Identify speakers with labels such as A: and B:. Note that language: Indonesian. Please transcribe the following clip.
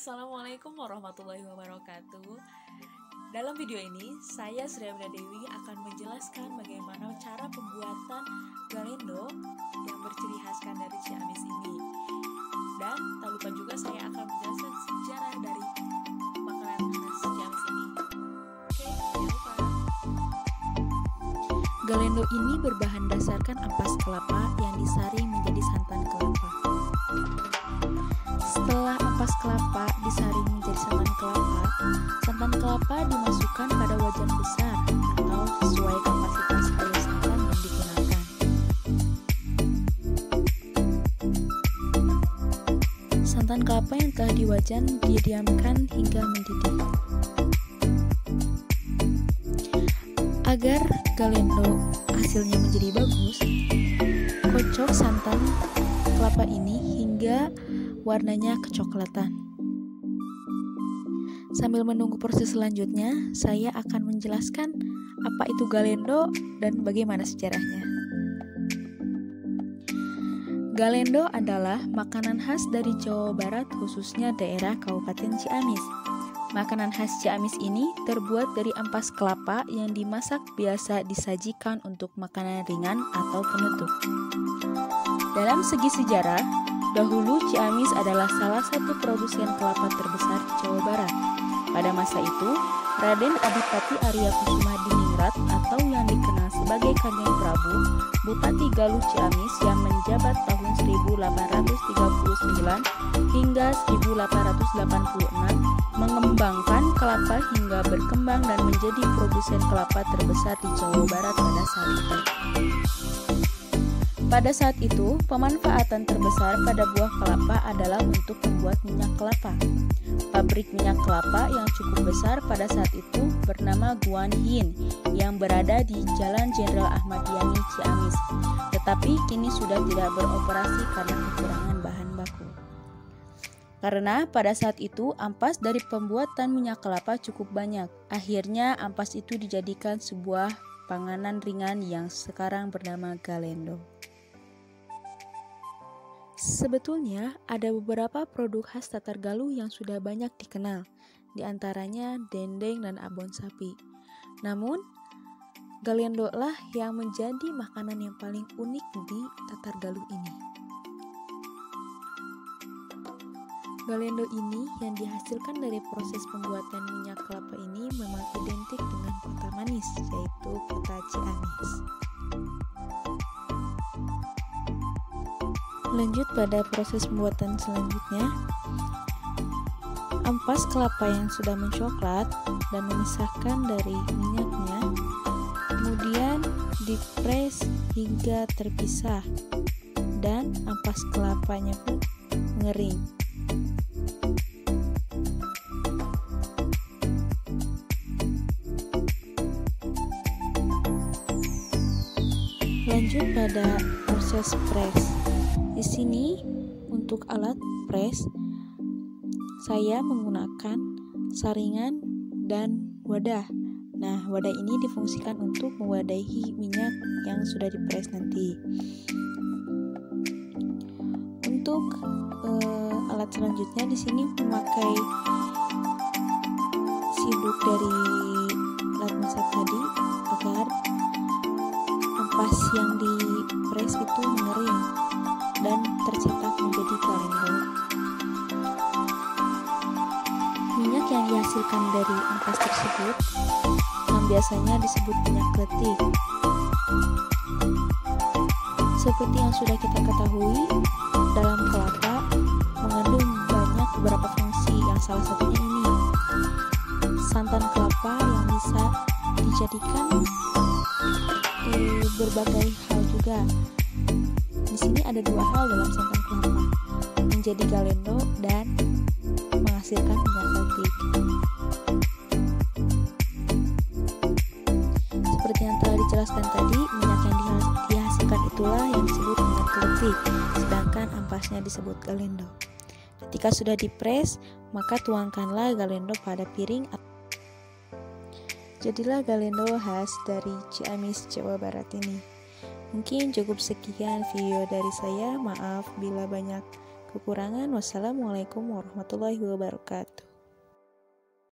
A: Assalamualaikum warahmatullahi wabarakatuh. Dalam video ini, saya Sri Dewi akan menjelaskan bagaimana cara pembuatan galendo yang berciri khaskan dari Ciamis ini. Dan tak lupa juga saya akan menjelaskan sejarah dari makanan khas Ciamis ini. Oke, jangan lupa. Galendo ini berbahan dasarkan ampas kelapa yang disaring menjadi santan kelapa. Setelah ampas kelapa disaring menjadi santan kelapa dimasukkan pada wajan besar atau sesuai kapasitas air santan yang digunakan. Santan kelapa yang telah di wajan didiamkan hingga mendidih. Agar galendo hasilnya menjadi bagus, kocok santan kelapa ini hingga warnanya kecoklatan. Sambil menunggu proses selanjutnya, saya akan menjelaskan apa itu galendo dan bagaimana sejarahnya. Galendo adalah makanan khas dari Jawa Barat, khususnya daerah Kabupaten Ciamis. Makanan khas Ciamis ini terbuat dari ampas kelapa yang dimasak biasa disajikan untuk makanan ringan atau penutup. Dalam segi sejarah, dahulu Ciamis adalah salah satu produsen kelapa terbesar di Jawa Barat. Pada masa itu, Raden Adipati Arya Kusuma Diningrat atau yang dikenal sebagai Kanjeng Prabu, Bupati Galuh Ciamis yang menjabat tahun 1839 hingga 1886, mengembangkan kelapa hingga berkembang dan menjadi produsen kelapa terbesar di Jawa Barat pada saat itu. Pada saat itu, pemanfaatan terbesar pada buah kelapa adalah untuk membuat minyak kelapa. Pabrik minyak kelapa yang cukup besar pada saat itu bernama Guan Yin yang berada di Jalan Jenderal Ahmad Yani, Ciamis. Tetapi kini sudah tidak beroperasi karena kekurangan bahan baku. Karena pada saat itu ampas dari pembuatan minyak kelapa cukup banyak. Akhirnya ampas itu dijadikan sebuah panganan ringan yang sekarang bernama galendo. Sebetulnya ada beberapa produk khas Tatar Galuh yang sudah banyak dikenal, di antaranya dendeng dan abon sapi. Namun, galendo lah yang menjadi makanan yang paling unik di Tatar Galuh ini. Galendo ini yang dihasilkan dari proses pembuatan minyak kelapa ini memang identik dengan kota manis, yaitu kota Ciamis. Lanjut pada proses pembuatan selanjutnya, ampas kelapa yang sudah mencoklat dan memisahkan dari minyaknya, kemudian dipres hingga terpisah dan ampas kelapanya pun mengering. Lanjut pada proses press. Di sini untuk alat press saya menggunakan saringan dan wadah. Nah, wadah ini difungsikan untuk mewadahi minyak yang sudah dipres nanti. Untuk alat selanjutnya di sini memakai siduk dari alat masak tadi agar ampas yang dipres itu mengering dan tercetak menjadi galendo. Minyak yang dihasilkan dari ampas tersebut yang biasanya disebut minyak kletik. Seperti yang sudah kita ketahui, dalam kelapa mengandung banyak beberapa fungsi yang salah satunya ini santan kelapa yang bisa dijadikan berbagai hal juga. Di sini ada dua hal dalam santan kelapa, menjadi galendo dan menghasilkan minyak kletik. Seperti yang telah dijelaskan tadi, minyak yang dihasilkan itulah yang disebut minyak kletik, sedangkan ampasnya disebut galendo. Ketika sudah dipres, maka tuangkanlah galendo pada piring. Jadilah galendo khas dari Ciamis, Jawa Barat ini. Mungkin cukup sekian video dari saya. Maaf bila banyak kekurangan. Wassalamualaikum warahmatullahi wabarakatuh.